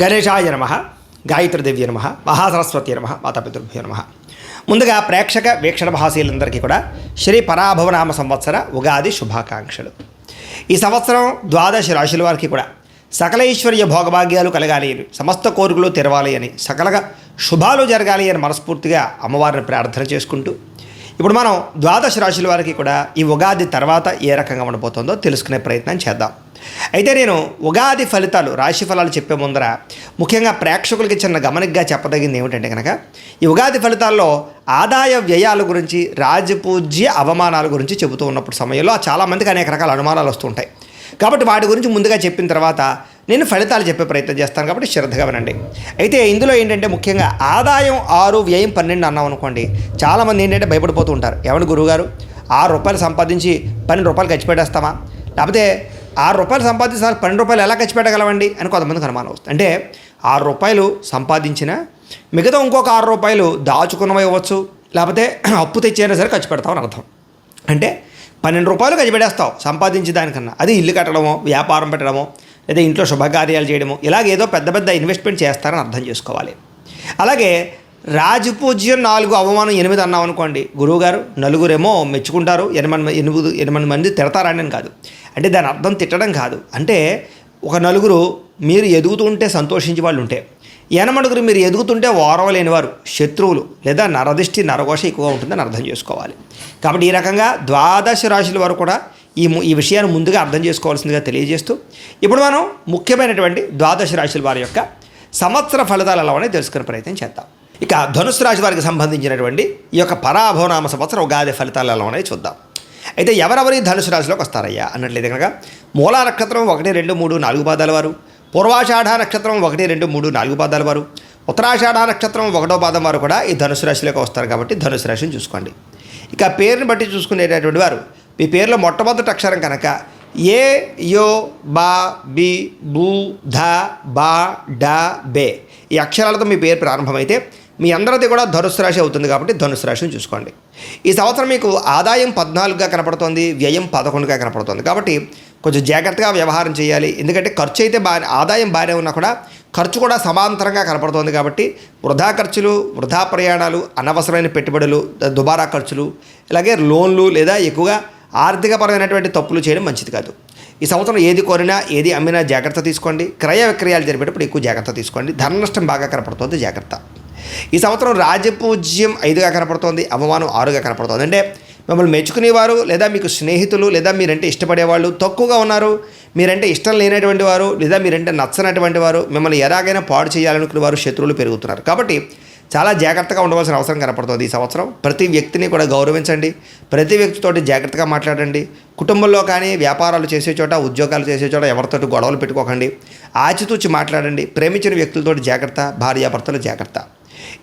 గణేశాయ నమ, గాయత్రీదేవి నమ, మహాసరస్వతి నమ, మాతాపితృభ్యో నమ. ముందుగా ప్రేక్షక వీక్షణ భాషలందరికీ కూడా శ్రీ పరాభవనామ సంవత్సర ఉగాది శుభాకాంక్షలు. ఈ సంవత్సరం ద్వాదశ రాశుల వారికి కూడా సకల ఐశ్వర్య భోగభాగ్యాలు కలగాలి అని, సమస్త కోరికలు తెరవాలి అని, సకలగా శుభాలు జరగాలి అని మనస్ఫూర్తిగా అమ్మవారిని ప్రార్థన చేసుకుంటూ ఇప్పుడు మనం ద్వాదశ రాశుల వారికి కూడా ఈ ఉగాది తర్వాత ఏ రకంగా ఉండబోతుందో తెలుసుకునే ప్రయత్నం చేద్దాం. అయితే నేను ఉగాది ఫలితాలు, రాశి ఫలాలు చెప్పే ముందర ముఖ్యంగా ప్రేక్షకులకి చిన్న గమనికగా చెప్పదగింది ఏమిటంటే కనుక, ఈ ఉగాది ఫలితాల్లో ఆదాయ వ్యయాల గురించి, రాజపూజ్య అవమానాల గురించి చెబుతూ ఉన్నప్పుడు సమయంలో చాలామందికి అనేక రకాల అనుమానాలు వస్తుంటాయి. కాబట్టి వాటి గురించి ముందుగా చెప్పిన తర్వాత నేను ఫలితాలు చెప్పే ప్రయత్నం చేస్తాను, కాబట్టి శ్రద్ధగా వినండి. అయితే ఇందులో ఏంటంటే ముఖ్యంగా ఆదాయం 6, వ్యయం 12 అన్నాం అనుకోండి, చాలామంది ఏంటంటే భయపడిపోతూ ఉంటారు. ఏమన్నా గురువుగారు, ₹6 సంపాదించి ₹12 ఖర్చు పెట్టేస్తామా, లేకపోతే ₹6 సంపాదించి ₹12 ఎలా ఖర్చు పెట్టగలవండి అని కొంతమందికి అనుమానం వస్తుంది. అంటే ₹6 సంపాదించిన మిగతా ఇంకొక ₹6 దాచుకున్నవి ఇవ్వచ్చు, లేకపోతే అప్పు తెచ్చైనా సరే ఖర్చు పెడతామని అర్థం. అంటే ₹12 ఖర్చు పెట్టేస్తావు సంపాదించి దానికన్నా, అది ఇల్లు కట్టడమో, వ్యాపారం పెట్టడమో, లేదా ఇంట్లో శుభకార్యాలు చేయడమో, ఇలాగేదో పెద్ద పెద్ద ఇన్వెస్ట్మెంట్ చేస్తారని అర్థం చేసుకోవాలి. అలాగే రాజపూజ్యం 4, అవమానం 8 అన్నాం అనుకోండి, గురువుగారు నలుగురేమో మెచ్చుకుంటారు, 8 మంది తిడతారని కాదు. అంటే దాని అర్థం తిట్టడం కాదు. అంటే ఒక నలుగురు మీరు ఎదుగుతుంటే సంతోషించే వాళ్ళు ఉంటే, 8 మీరు ఎదుగుతుంటే ఓరవలేని వారు, శత్రువులు లేదా నరదిష్టి నరఘోష ఎక్కువగా ఉంటుందని అర్థం చేసుకోవాలి. కాబట్టి ఈ రకంగా ద్వాదశ రాశుల వరకు కూడా ఈ విషయాన్ని ముందుగా అర్థం చేసుకోవాల్సిందిగా తెలియజేస్తూ ఇప్పుడు మనం ముఖ్యమైనటువంటి ద్వాదశ రాశుల వారి యొక్క సంవత్సర ఫలితాలు ఎలా ఉన్నాయో తెలుసుకునే ప్రయత్నం చేద్దాం. ఇక ధనుసు రాశి వారికి సంబంధించినటువంటి ఈ యొక్క పరాభవనామ సంవత్సరం ఉగాది ఫలితాలు ఎలా ఉన్నాయో చూద్దాం. అయితే ఎవరెవరి ధనుసు రాశిలోకి వస్తారయ్యా అన్నట్లయితే కనుక, మూలా నక్షత్రం 1, 2, 3, 4 పాదాల వారు, పూర్వాషాఢ నక్షత్రం 1, 2, 3, 4 పాదాల వారు, ఉత్తరాషాఢ నక్షత్రం 1వ పాదం వారు కూడా ఈ ధనుసు రాశిలోకి వస్తారు. కాబట్టి ధనుసు రాశిని చూసుకోండి. ఇక పేరుని బట్టి చూసుకునేటటువంటి వారు, మీ పేరులో మొట్టమొదటి అక్షరం కనుక ఏ, యో, బా, బి, బూ, ధ, బా, డ, బే ఈ అక్షరాలతో మీ పేరు ప్రారంభమైతే మీ అందరిది కూడా ధనుసు రాశి అవుతుంది. కాబట్టి ధనుసు రాశిని చూసుకోండి. ఈ సంవత్సరం మీకు ఆదాయం 14గా కనపడుతోంది, వ్యయం 11గా కనపడుతుంది. కాబట్టి కొంచెం జాగ్రత్తగా వ్యవహారం చేయాలి. ఎందుకంటే ఖర్చు అయితే ఆదాయం బాగానే ఉన్నా కూడా ఖర్చు కూడా సమాంతరంగా కనపడుతోంది. కాబట్టి వృధా ఖర్చులు, వృధా ప్రయాణాలు, అనవసరమైన పెట్టుబడులు, దుబారా ఖర్చులు, ఇలాగే లోన్లు లేదా ఎక్కువగా ఆర్థికపరమైనటువంటి తప్పులు చేయడం మంచిది కాదు. ఈ సంవత్సరం ఏది కొనినా, ఏది అమ్మినా జాగ్రత్త తీసుకోండి. క్రయ విక్రయాలు జరిపేటప్పుడు ఎక్కువ జాగ్రత్త తీసుకోండి. ధన నష్టం బాగా కనపడుతుంది, జాగ్రత్త. ఈ సంవత్సరం రాజపూజ్యం 5గా కనపడుతోంది, అవమానం 6గా కనపడుతోంది. అంటే మిమ్మల్ని మెచ్చుకునేవారు లేదా మీకు స్నేహితులు లేదా మీరంటే ఇష్టపడేవాళ్ళు తక్కువగా ఉన్నారు, మీరంటే ఇష్టం లేనటువంటి వారు లేదా మీరంటే నచ్చనటువంటి వారు, మిమ్మల్ని ఎలాగైనా పాడు చేయాలనుకునే వారు, శత్రువులు పెరుగుతున్నారు. కాబట్టి చాలా జాగ్రత్తగా ఉండవలసిన అవసరం కనపడుతుంది. ఈ సంవత్సరం ప్రతి వ్యక్తిని కూడా గౌరవించండి, ప్రతి వ్యక్తితోటి జాగ్రత్తగా మాట్లాడండి. కుటుంబంలో కానీ, వ్యాపారాలు చేసే చోట, ఉద్యోగాలు చేసే చోట ఎవరితోటి గొడవలు పెట్టుకోకండి, ఆచితూచి మాట్లాడండి. ప్రేమించిన వ్యక్తులతోటి జాగ్రత్త, భార్యాభర్తలు జాగ్రత్త.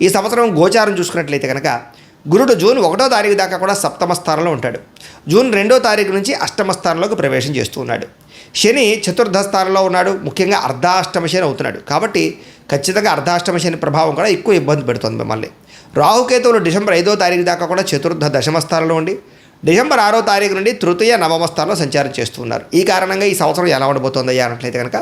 ఈ సంవత్సరం గోచారం చూసుకున్నట్లయితే కనుక గురుడు జూన్ 1వ తారీఖు దాకా కూడా సప్తమ స్థానంలో ఉంటాడు. జూన్ 2వ తారీఖు నుంచి అష్టమ స్థానంలోకి ప్రవేశం చేస్తూ ఉన్నాడు. శని చతుర్థ స్థానంలో ఉన్నాడు, ముఖ్యంగా అర్ధాష్టమ శని అవుతున్నాడు. కాబట్టి ఖచ్చితంగా అర్ధాష్టమ శని ప్రభావం కూడా ఎక్కువ ఇబ్బంది పెడుతుంది మిమ్మల్ని. రాహుకేతువులు డిసెంబర్ 5వ తారీఖు దాకా కూడా చతుర్థ దశమ స్థానంలో ఉండి డిసెంబర్ 6వ తారీఖు నుండి తృతీయ నవమ స్థానంలో సంచారం చేస్తున్నారు. ఈ కారణంగా ఈ సంవత్సరం ఎలా ఉండబోతుందయ్యా అన్నట్లయితే కనుక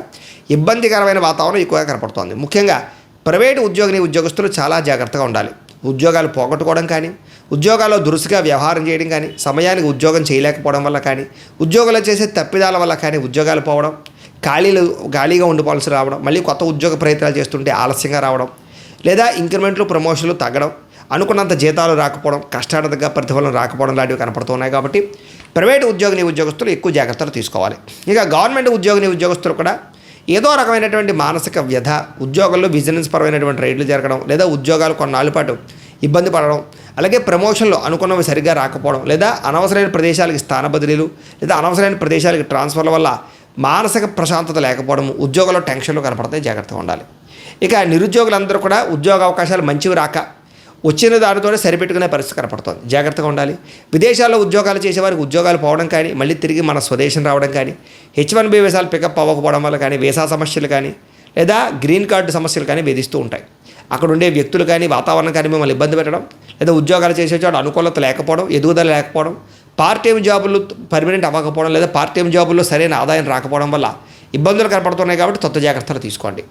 ఇబ్బందికరమైన వాతావరణం ఎక్కువగా కనపడుతోంది. ముఖ్యంగా ప్రైవేటు ఉద్యోగస్తులు చాలా జాగ్రత్తగా ఉండాలి. ఉద్యోగాలు పోగొట్టుకోవడం కానీ, ఉద్యోగాల్లో దురుసుగా వ్యవహారం చేయడం కానీ, సమయానికి ఉద్యోగం చేయలేకపోవడం వల్ల కానీ, ఉద్యోగాలు చేసే తప్పిదాల వల్ల కానీ ఉద్యోగాలు పోవడం, ఖాళీగా ఉండిపోవాల్సి రావడం, మళ్ళీ కొత్త ఉద్యోగ ప్రయత్నాలు చేస్తుంటే ఆలస్యంగా రావడం, లేదా ఇంక్రిమెంట్లు, ప్రమోషన్లు తగ్గడం, అనుకున్నంత జీతాలు రాకపోవడం, కష్టార్థంగా ప్రతిఫలం రాకపోవడం లాంటివి కనపడుతున్నాయి. కాబట్టి ప్రైవేటు ఉద్యోగస్తులు ఎక్కువ జాగ్రత్తలు తీసుకోవాలి. ఇక గవర్నమెంట్ ఉద్యోగస్తులు కూడా ఏదో రకమైనటువంటి మానసిక వ్యధ, ఉద్యోగాల్లో బిజినెస్ పరమైనటువంటి రైడ్లు జరగడం, లేదా ఉద్యోగాలు కొన్నాళ్ళ పాటు ఇబ్బంది పడడం, అలాగే ప్రమోషన్లు అనుకున్నవి సరిగ్గా రాకపోవడం, లేదా అనవసరమైన ప్రదేశాలకి స్థాన బదిలీలు, లేదా అనవసరమైన ప్రదేశాలకి ట్రాన్స్ఫర్ల వల్ల మానసిక ప్రశాంతత లేకపోవడం, ఉద్యోగాల్లో టెన్షన్లు కనపడతాయి, జాగ్రత్తగా ఉండాలి. ఇక నిరుద్యోగులందరూ కూడా ఉద్యోగ అవకాశాలు మంచివి రాక వచ్చిన దానితోనే సరిపెట్టుకునే పరిస్థితి కనపడుతుంది, జాగ్రత్తగా ఉండాలి. విదేశాల్లో ఉద్యోగాలు చేసేవారికి ఉద్యోగాలు పోవడం కానీ, మళ్ళీ తిరిగి మన స్వదేశం రావడం కానీ, H1B వీసాలు పికప్ అవ్వకపోవడం వల్ల కానీ, వీసా సమస్యలు కానీ, లేదా గ్రీన్ కార్డు సమస్యలు కానీ వేధిస్తూ ఉంటాయి. అక్కడ ఉండే వ్యక్తులు కానీ, వాతావరణం కానీ మిమ్మల్ని ఇబ్బంది పెట్టడం, లేదా ఉద్యోగాలు చేసే చోట అనుకూలత లేకపోవడం, ఎదుగుదల లేకపోవడం, పార్ట్ టైం జాబులు పర్మనెంట్ అవ్వకపోవడం, లేదా పార్ట్ టైం జాబుల్లో సరైన ఆదాయం రాకపోవడం వల్ల ఇబ్బందులు కనపడుతున్నాయి కాబట్టి తత్వ జాగ్రత్తలు తీసుకోండి.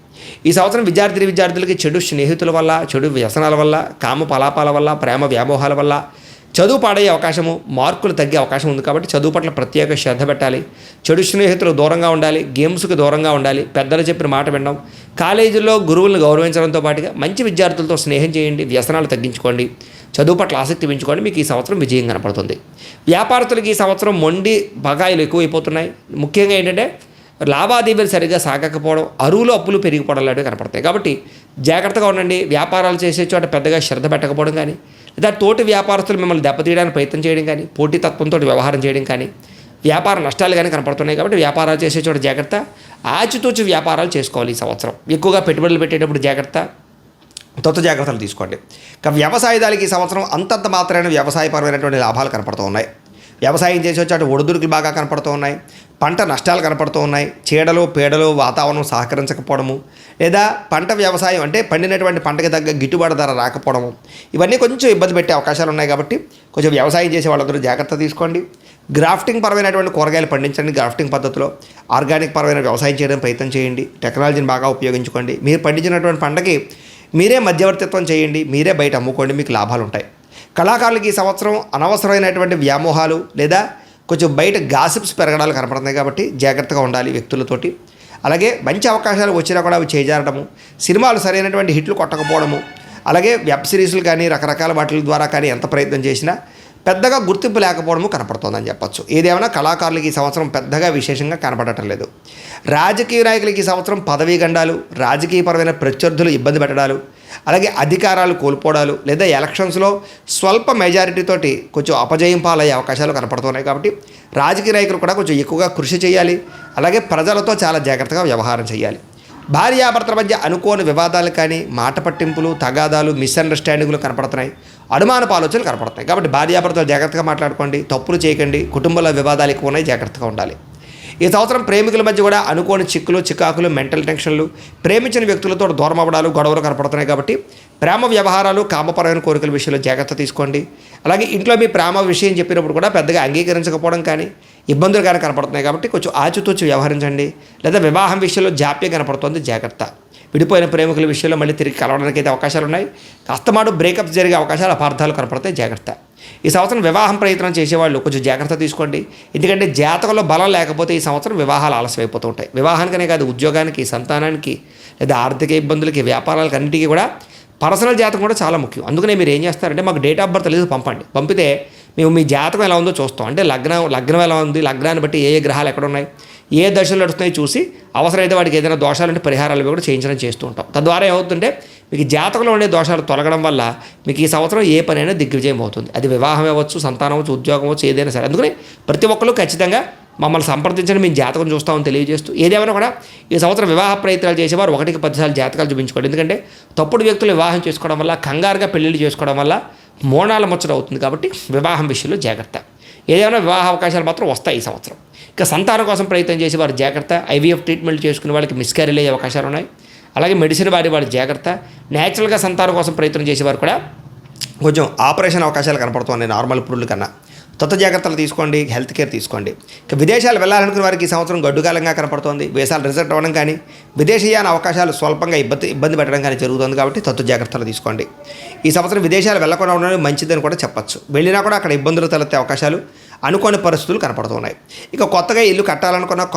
ఈ సంవత్సరం విద్యార్థులకి చెడు స్నేహితుల వల్ల, చెడు వ్యసనాల వల్ల, కామ పలాపాల వల్ల, ప్రేమ వ్యామోహాల వల్ల చదువు పాడయ్యే అవకాశము, మార్కులు తగ్గే అవకాశం ఉంది. కాబట్టి చదువు పట్ల ప్రత్యేక శ్రద్ధ పెట్టాలి. చెడు స్నేహితులు దూరంగా ఉండాలి, గేమ్స్కి దూరంగా ఉండాలి, పెద్దలు చెప్పిన మాట వినడం, కాలేజీల్లో గురువులను గౌరవించడంతో పాటుగా మంచి విద్యార్థులతో స్నేహం చేయండి, వ్యసనాలు తగ్గించుకోండి, చదువు పట్ల ఆసక్తి పెంచుకోండి. మీకు ఈ సంవత్సరం విజయం కనపడుతుంది. వ్యాపారస్తులకి ఈ సంవత్సరం మొండి బకాయిలు ఎక్కువైపోతున్నాయి. ముఖ్యంగా ఏంటంటే లావాదేవీలు సరిగ్గా సాగకపోవడం, అరువులు అప్పులు పెరిగిపోవడం లాంటివి కనపడతాయి. కాబట్టి జాగ్రత్తగా ఉండండి. వ్యాపారాలు చేసే చోట పెద్దగా శ్రద్ధ పెట్టకపోవడం కానీ, లేదా తోటి వ్యాపారస్తులు మిమ్మల్ని దెబ్బతీయడానికి ప్రయత్నం చేయడం కానీ, పోటీతత్వంతో వ్యవహారం చేయడం కానీ, వ్యాపార నష్టాలు కానీ కనపడుతున్నాయి. కాబట్టి వ్యాపారాలు చేసే చోట జాగ్రత్త, ఆచితూచి వ్యాపారాలు చేసుకోవాలి. ఈ సంవత్సరం ఎక్కువగా పెట్టుబడులు పెట్టేటప్పుడు జాగ్రత్త, తొత్త జాగ్రత్తలు తీసుకోండి. ఇక వ్యవసాయదారులకి ఈ సంవత్సరం అంతంత మాత్రమే వ్యవసాయపరమైనటువంటి లాభాలు కనపడుతూ ఉన్నాయి. వ్యవసాయం చేసే చోట ఒడిదుడుకులు బాగా కనపడుతూ ఉన్నాయి. పంట నష్టాలు కనపడుతూ ఉన్నాయి. చీడలు పీడలు, వాతావరణం సహకరించకపోవడము, లేదా పంట వ్యవసాయం అంటే పండినటువంటి పంటకి తగ్గ గిట్టుబాటు ధర రాకపోవడము, ఇవన్నీ కొంచెం ఇబ్బంది పెట్టే అవకాశాలు ఉన్నాయి. కాబట్టి కొంచెం వ్యవసాయం చేసే వాళ్ళందరూ జాగ్రత్త తీసుకోండి. గ్రాఫ్టింగ్ పరమైనటువంటి కూరగాయలు పండించండి. గ్రాఫ్టింగ్ పద్ధతిలో ఆర్గానిక్ పరమైన వ్యవసాయం చేయడం ప్రయత్నం చేయండి. టెక్నాలజీని బాగా ఉపయోగించుకోండి. మీరు పండించినటువంటి పంటకి మీరే మధ్యవర్తిత్వం చేయండి, మీరే బయట అమ్ముకోండి, మీకు లాభాలు ఉంటాయి. కళాకారులకి ఈ సంవత్సరం అనవసరమైనటువంటి వ్యామోహాలు లేదా కొంచెం బయట గాసిప్స్ పెరగడాలు కనపడుతున్నాయి. కాబట్టి జాగ్రత్తగా ఉండాలి వ్యక్తులతోటి. అలాగే మంచి అవకాశాలు వచ్చినా కూడా అవి చేజారడము, సినిమాలు సరైనటువంటి హిట్లు కొట్టకపోవడము, అలాగే వెబ్ సిరీస్లు కానీ రకరకాల వాటి ద్వారా కానీ ఎంత ప్రయత్నం చేసినా పెద్దగా గుర్తింపు లేకపోవడము కనపడుతోందని చెప్పచ్చు. ఏదేమైనా కళాకారులకి ఈ సంవత్సరం పెద్దగా విశేషంగా కనపడటం లేదు. రాజకీయ నాయకులకి ఈ సంవత్సరం పదవీ గండాలు, రాజకీయపరమైన ప్రత్యర్థులు ఇబ్బంది పెట్టడాలు, అలాగే అధికారాలు కోల్పోవడాలు, లేదా ఎలక్షన్స్లో స్వల్ప మెజారిటీతోటి కొంచెం అపజయం పాలయ్యే అవకాశాలు కనపడుతున్నాయి. కాబట్టి రాజకీయ నాయకులు కూడా కొంచెం ఎక్కువగా కృషి చేయాలి. అలాగే ప్రజలతో చాలా జాగ్రత్తగా వ్యవహారం చేయాలి. భార్యాభర్తల మధ్య అనుకోని వివాదాలు కానీ, మాట పట్టింపులు, తగాదాలు, మిస్అండర్స్టాండింగ్లు కనపడుతున్నాయి. అనుమానపు ఆలోచనలు కనపడుతున్నాయి. కాబట్టి భార్యాభర్తలు జాగ్రత్తగా మాట్లాడుకోండి, తప్పులు చేయకండి. కుటుంబంలో వివాదాలు ఎక్కువ ఉన్నాయి, జాగ్రత్తగా ఉండాలి. ఈ సంవత్సరం ప్రేమికుల మధ్య కూడా అనుకోని చిక్కులు, చికాకులు, మెంటల్ టెన్షన్లు, ప్రేమించిన వ్యక్తులతో దూరం అవ్వడాలు, గొడవలు కనపడుతున్నాయి. కాబట్టి ప్రేమ వ్యవహారాలు, కామపరమైన కోరికల విషయంలో జాగ్రత్త తీసుకోండి. అలాగే ఇంట్లో మీ ప్రేమ విషయం చెప్పినప్పుడు కూడా పెద్దగా అంగీకరించకపోవడం కానీ, ఇబ్బందులు కానీ కనపడుతున్నాయి. కాబట్టి కొంచెం ఆచితూచి వ్యవహరించండి. లేదా వివాహం విషయంలో జాప్యం కనపడుతుంది, జాగ్రత్త. విడిపోయిన ప్రేమికుల విషయంలో మళ్ళీ తిరిగి కలవడానికి అయితే అవకాశాలు ఉన్నాయి. కాస్తమాటు బ్రేకప్ జరిగే అవకాశాలు, అపార్థాలు కనపడతాయి, జాగ్రత్త. ఈ సంవత్సరం వివాహం ప్రయత్నం చేసేవాళ్ళు కొంచెం జాగ్రత్త తీసుకోండి. ఎందుకంటే జాతకంలో బలం లేకపోతే ఈ సంవత్సరం వివాహాలు ఆలస్యం అయిపోతూ ఉంటాయి. వివాహానికనే కాదు, ఉద్యోగానికి, సంతానానికి, లేదా ఆర్థిక ఇబ్బందులకి, వ్యాపారాలకు అన్నిటికీ కూడా పర్సనల్ జాతకం కూడా చాలా ముఖ్యం. అందుకనే మీరు ఏం చేస్తారంటే మాకు డేట్ ఆఫ్ బర్త్ లేదు పంపండి. పంపితే మేము మీ జాతకం ఎలా ఉందో చూస్తాం. అంటే లగ్నం ఎలా ఉంది, లగ్నాన్ని బట్టి ఏ గ్రహాలు ఎక్కడ ఉన్నాయి, ఏ దశలు నడుస్తున్నాయి చూసి అవసరమైతే వాడికి ఏదైనా దోషాలంటే పరిహారాలు కూడా చేయించడం చేస్తూ ఉంటాం. తద్వారా ఏమవుతుంటే మీకు జాతకంలో ఉండే దోషాలు తొలగడం వల్ల మీకు ఈ సంవత్సరం ఏ పనైనా దిగ్విజయం అవుతుంది. అది వివాహం అవ్వచ్చు, సంతానం అవ్వచ్చు, ఉద్యోగం అవ్వచ్చు, ఏదైనా సరే. అందుకని ప్రతి ఒక్కరు ఖచ్చితంగా మమ్మల్ని సంప్రదించండి, మేము జాతకం చూస్తామని తెలియజేస్తూ, ఏదేమైనా కూడా ఈ సంవత్సరం వివాహ ప్రయత్నాలు చేసేవారు 1కి 10 సార్లు జాతకాలు చూపించుకోండి. ఎందుకంటే తప్పుడు వ్యక్తులు వివాహం చేసుకోవడం వల్ల, కంగారుగా పెళ్లిళ్ళు చేసుకోవడం వల్ల మోనాల ముచ్చట అవుతుంది. కాబట్టి వివాహం విషయంలో జాగ్రత్త. ఏదైనా వివాహ అవకాశాలు మాత్రం వస్తాయి ఈ సంవత్సరం. ఇక సంతానం కోసం ప్రయత్నం చేసే వారు జాగ్రత్త. ఐవీఎఫ్ ట్రీట్మెంట్ చేసుకునే వాళ్ళకి మిస్క్యారీలు అయ్యే అవకాశాలు ఉన్నాయి. అలాగే మెడిసిన్ వాడి జాగ్రత్త. న్యాచురల్గా సంతానం కోసం ప్రయత్నం చేసేవారు కూడా కొంచెం ఆపరేషన్ అవకాశాలు కనపడుతున్నాయి నార్మల్ పురుల కన్నా. కొత్త జాగ్రత్తలు తీసుకోండి, హెల్త్ కేర్ తీసుకోండి. ఇక విదేశాలు వెళ్ళాలనుకునే వారికి ఈ సంవత్సరం గడ్డుకాలంగా కనపడుతోంది. వీసాలు రిజెక్ట్ అవ్వడం కానీ, విదేశీయాన అవకాశాలు స్వల్పంగా ఇబ్బంది పెట్టడం కానీ జరుగుతుంది. కాబట్టి కొత్త జాగ్రత్తలు తీసుకోండి. ఈ సంవత్సరం విదేశాలు వెళ్ళకుండా ఉండడం మంచిదని కూడా చెప్పచ్చు. వెళ్ళినా కూడా అక్కడ ఇబ్బందులు తలెత్తే అవకాశాలు, అనుకోని పరిస్థితులు కనపడుతున్నాయి. ఇక కొత్తగా ఇల్లు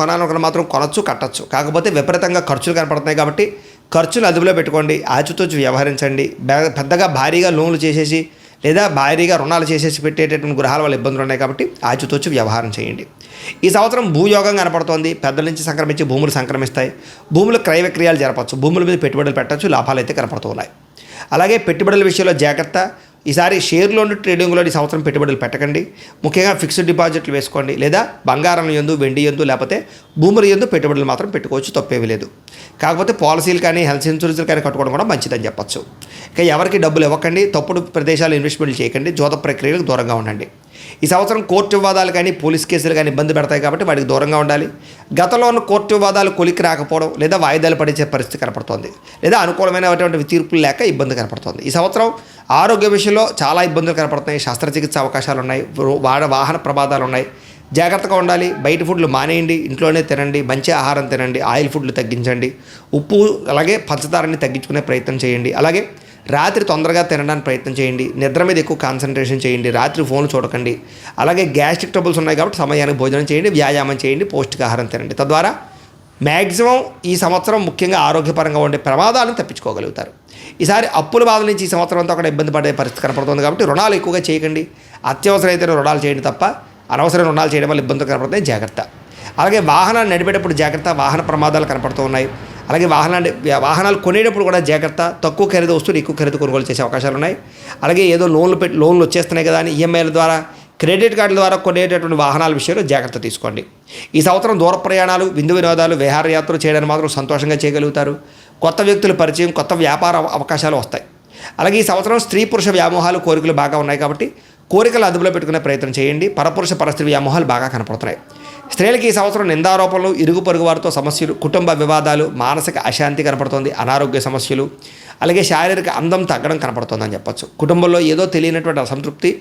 కొనాలనుకున్న మాత్రం కొనచ్చు, కట్టచ్చు. కాకపోతే విపరీతంగా ఖర్చులు కనపడుతున్నాయి. కాబట్టి ఖర్చులు అదుపులో పెట్టుకోండి, ఆచితూచి వ్యవహరించండి. పెద్దగా భారీగా లోన్లు చేసేసి లేదా భారీగా రుణాలు చేసేసి పెట్టేటటువంటి గృహాల వల్ల ఇబ్బందులు ఉన్నాయి. కాబట్టి ఆచితూచి వ్యవహారం చేయండి. ఈ సంవత్సరం భూయోగం కనపడుతోంది. పెద్దల నుంచి సంక్రమించి భూములు సంక్రమిస్తాయి. భూములు క్రయ విక్రయాలు జరపచ్చు. భూముల మీద పెట్టుబడులు పెట్టచ్చు. లాభాలు అయితే కనపడుతున్నాయి. అలాగే పెట్టుబడుల విషయంలో జాగ్రత్త. ఈసారి షేర్లోని ట్రేడింగ్లో ఈ సంవత్సరం పెట్టుబడులు పెట్టకండి. ముఖ్యంగా ఫిక్స్డ్ డిపాజిట్లు వేసుకోండి. లేదా బంగారం యందు, వెండి యందు, లేకపోతే భూముల యందు పెట్టుబడులు మాత్రం పెట్టుకోవచ్చు, తప్పేమీ లేదు. కాకపోతే పాలసీలు కానీ, హెల్త్ ఇన్సూరెన్స్లు కానీ కట్టుకోవడం కూడా మంచిదని చెప్పచ్చు. ఇక ఎవరికి డబ్బులు ఇవ్వకండి, తప్పుడు ప్రదేశాలు ఇన్వెస్ట్మెంట్లు చేయకండి, జోత ప్రక్రియలకు దూరంగా ఉండండి. ఈ సంవత్సరం కోర్టు వివాదాలు కానీ, పోలీస్ కేసులు కానీ ఇబ్బంది పెడతాయి. కాబట్టి వాటికి దూరంగా ఉండాలి. గతంలో ఉన్న కోర్టు వివాదాలు కొలికి రాకపోవడం, లేదా వాయిదాలు పడించే పరిస్థితి కనపడుతోంది, లేదా అనుకూలమైనటువంటి తీర్పులు లేక ఇబ్బంది కనపడుతోంది. ఈ సంవత్సరం ఆరోగ్య విషయంలో చాలా ఇబ్బందులు కనపడుతున్నాయి. శస్త్రచికిత్స అవకాశాలు ఉన్నాయి. వాహన ప్రమాదాలు ఉన్నాయి. జాగ్రత్తగా ఉండాలి. బయట ఫుడ్లు మానేయండి, ఇంట్లోనే తినండి, మంచి ఆహారం తినండి, ఆయిల్ ఫుడ్లు తగ్గించండి, ఉప్పు అలాగే పంచదారని తగ్గించుకునే ప్రయత్నం చేయండి. అలాగే రాత్రి తొందరగా తినడానికి ప్రయత్నం చేయండి. నిద్ర మీద ఎక్కువ కాన్సన్ట్రేషన్ చేయండి. రాత్రి ఫోన్లు చూడకండి. అలాగే గ్యాస్ట్రిక్ ట్రబుల్స్ ఉన్నాయి కాబట్టి సమయానికి భోజనం చేయండి, వ్యాయామం చేయండి, పౌష్టికాహారం తినండి. తద్వారా మ్యాక్సిమం ఈ సంవత్సరం ముఖ్యంగా ఆరోగ్యపరంగా ఉండే ప్రమాదాలను తప్పించుకోగలుగుతారు. ఈసారి అప్పుల బాధల నుంచి ఈ సంవత్సరం అంతా కూడా ఇబ్బంది పడే పరిస్థితి కనపడుతుంది కాబట్టి రుణాలు ఎక్కువగా చేయకండి. అత్యవసరమైతే రుణాలు చేయండి తప్ప అనవసరం రుణాలు చేయడం వల్ల ఇబ్బందులు కనపడుతున్నాయి, జాగ్రత్త. అలాగే వాహనాలు నడిపేటప్పుడు జాగ్రత్త, వాహన ప్రమాదాలు కనపడుతూ ఉన్నాయి. అలాగే వాహనాలు కొనేటప్పుడు కూడా జాగ్రత్త. తక్కువ ఖరీదు వస్తువులు ఎక్కువ ఖరీదు కొనుగోలు చేసే అవకాశాలు ఉన్నాయి. అలాగే ఏదో లోన్లు వచ్చేస్తున్నాయి కదా అని ఈఎంఐల ద్వారా, క్రెడిట్ కార్డుల ద్వారా కొనేటటువంటి వాహనాల విషయంలో జాగ్రత్త తీసుకోండి. ఈ సంవత్సరం దూర ప్రయాణాలు, విందు వినోదాలు, విహారయాత్రలు చేయడానికి మాత్రం సంతోషంగా చేయగలుగుతారు. కొత్త వ్యక్తుల పరిచయం, కొత్త వ్యాపార అవకాశాలు వస్తాయి. అలాగే ఈ సంవత్సరం స్త్రీ పురుష వ్యామోహాలు, కోరికలు బాగా ఉన్నాయి కాబట్టి కోరికలు అదుపులో పెట్టుకునే ప్రయత్నం చేయండి. పరపురుష పరస్త్రీ వ్యామోహాలు బాగా కనపడుతున్నాయి. స్త్రీలకి ఈ సంవత్సరం నిందారోపణలు, ఇరుగు పొరుగు వారితో సమస్యలు, కుటుంబ వివాదాలు, మానసిక అశాంతి కనపడుతోంది, అనారోగ్య సమస్యలు, అలాగే శారీరక అందం తగ్గడం కనపడుతోందని చెప్పొచ్చు. కుటుంబంలో ఏదో తెలియనటువంటి అసంతృప్తి,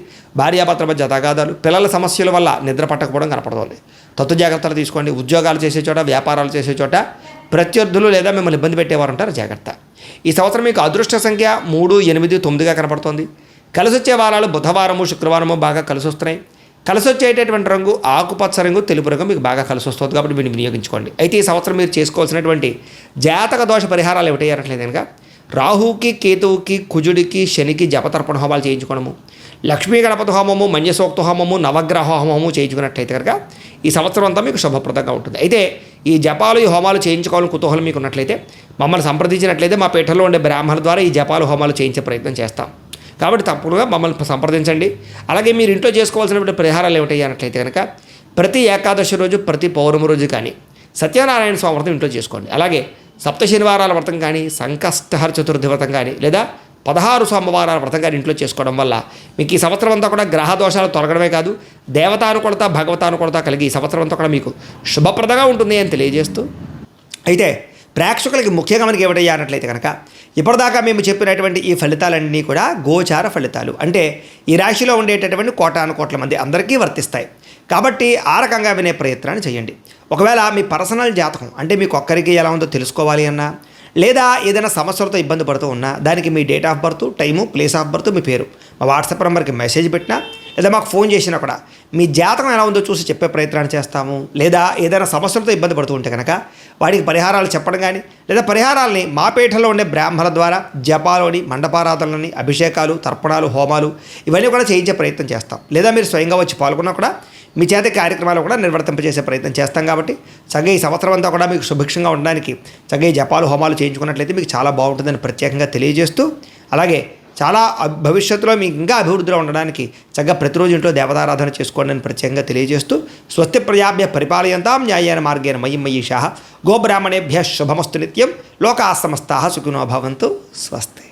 భార్యాభర్తల మధ్య తగాదాలు, పిల్లల సమస్యల వల్ల నిద్ర పట్టకపోవడం కనపడుతోంది. తత్తు జాగ్రత్తలు తీసుకోండి. ఉద్యోగాలు చేసే చోట, వ్యాపారాలు చేసే చోట ప్రత్యర్థులు లేదా మిమ్మల్ని ఇబ్బంది పెట్టేవారు ఉంటారు, జాగ్రత్త. ఈ సంవత్సరం మీకు అదృష్ట సంఖ్య 3, 8, 9గా కనపడుతోంది. కలిసొచ్చే వారాలు బుధవారము, శుక్రవారము బాగా కలిసి వస్తున్నాయి. కలిసి వచ్చేటటువంటి రంగు ఆకుపచ్చ రంగు, తెలుపు రంగు మీకు బాగా కలిసి వస్తుంది కాబట్టి వీటిని వినియోగించుకోండి. అయితే ఈ సంవత్సరం మీరు చేసుకోవాల్సినటువంటి జాతక దోష పరిహారాలు ఏమిటయ్యారట్లేదు కనుక రాహుకి, కేతువుకి, కుజుడికి, శనికి జపతర్పణ హోమాలు చేయించుకోవడము, లక్ష్మీ గణపతి హోమము, మన్యసూక్త హోమము, నవగ్రహ హోమము చేయించుకున్నట్లయితే కనుక ఈ సంవత్సరం అంతా మీకు శుభప్రదంగా ఉంటుంది. అయితే ఈ జపాలు, ఈ హోమాలు చేయించుకోవాలని కుతూహలం మీకు ఉన్నట్లయితే మమ్మల్ని సంప్రదించినట్లయితే మా పీఠంలో ఉండే బ్రాహ్మణుల ద్వారా ఈ జపాలు, హోమాలు చేయించే ప్రయత్నం చేస్తాం. కాబట్టి తప్పకుండా మమ్మల్ని సంప్రదించండి. అలాగే మీరు ఇంట్లో చేసుకోవాల్సినటువంటి పరిహారాలు ఏమిటయ్యా అన్నట్లయితే కనుక ప్రతి ఏకాదశి రోజు, ప్రతి పౌర్ణమి రోజు కానీ సత్యనారాయణ స్వామి వ్రతం ఇంట్లో చేసుకోండి. అలాగే సప్త శనివారాల వ్రతం కానీ, సంకష్టహర చతుర్థి వ్రతం కానీ, లేదా 16 సోమవారాల వ్రతం కానీ ఇంట్లో చేసుకోవడం వల్ల మీకు ఈ సంవత్సరం అంతా కూడా గ్రహ దోషాలు తొలగడమే కాదు, దేవతానుకూలత, భగవతానుకూలత కలిగి ఈ సంవత్సరం అంతా కూడా మీకు శుభప్రదంగా ఉంటుంది అని తెలియజేస్తూ, అయితే ప్రేక్షకులకి ముఖ్యంగా మనకి ఏమిటయ్యా అన్నట్లయితే కనుక ఇప్పటిదాకా మేము చెప్పినటువంటి ఈ ఫలితాలన్నీ కూడా గోచార ఫలితాలు, అంటే ఈ రాశిలో ఉండేటటువంటి కోటాను కోట్ల మంది అందరికీ వర్తిస్తాయి. కాబట్టి ఆ రకంగా వినే ప్రయత్నాన్ని చేయండి. ఒకవేళ మీ పర్సనల్ జాతకం అంటే మీకు ఒక్కరికి ఎలా ఉందో తెలుసుకోవాలి అన్నా, లేదా ఏదైనా సమస్యలతో ఇబ్బంది పడుతూ ఉన్నా దానికి మీ date of birth, time, place of birth, మీ పేరు మా వాట్సాప్ నెంబర్కి మెసేజ్ పెట్టినా లేదా మాకు ఫోన్ చేసినా కూడా మీ జాతకం ఎలా ఉందో చూసి చెప్పే ప్రయత్నాన్ని చేస్తాము. లేదా ఏదైనా సమస్యలతో ఇబ్బంది పడుతూ ఉంటే కనుక వాటికి పరిహారాలు చెప్పడం కానీ, లేదా పరిహారాలని మా పీఠంలో ఉండే బ్రాహ్మణుల ద్వారా జపాలోని, మండపారాధనలని, అభిషేకాలు, తర్పణాలు, హోమాలు ఇవన్నీ కూడా చేయించే ప్రయత్నం చేస్తాం. లేదా మీరు స్వయంగా వచ్చి పాల్గొన్నా కూడా మీ చేత కార్యక్రమాలు కూడా నిర్వర్తింపజేసే ప్రయత్నం చేస్తాం. కాబట్టి చక్కగా ఈ సంవత్సరం అంతా కూడా మీకు సుభిక్షంగా ఉండడానికి చక్కగా జపాలు, హోమాలు చేయించుకున్నట్లయితే మీకు చాలా బాగుంటుందని ప్రత్యేకంగా తెలియజేస్తూ, అలాగే చాలా భవిష్యత్తులో మీకు ఇంకా అభివృద్ధిలో ఉండడానికి చక్కగా ప్రతిరోజు ఇంట్లో దేవతారాధన చేసుకోండి అని ప్రత్యేకంగా తెలియజేస్తూ, స్వస్తి ప్రజాభ్య పరిపాలయంతాం న్యాయేన మార్గేణ మయి మయీషాః గోబ్రాహ్మణేభ్యః శుభమస్తు నిత్యం లోకాః సమస్తాః సుఖినో భవంతు. స్వస్తి.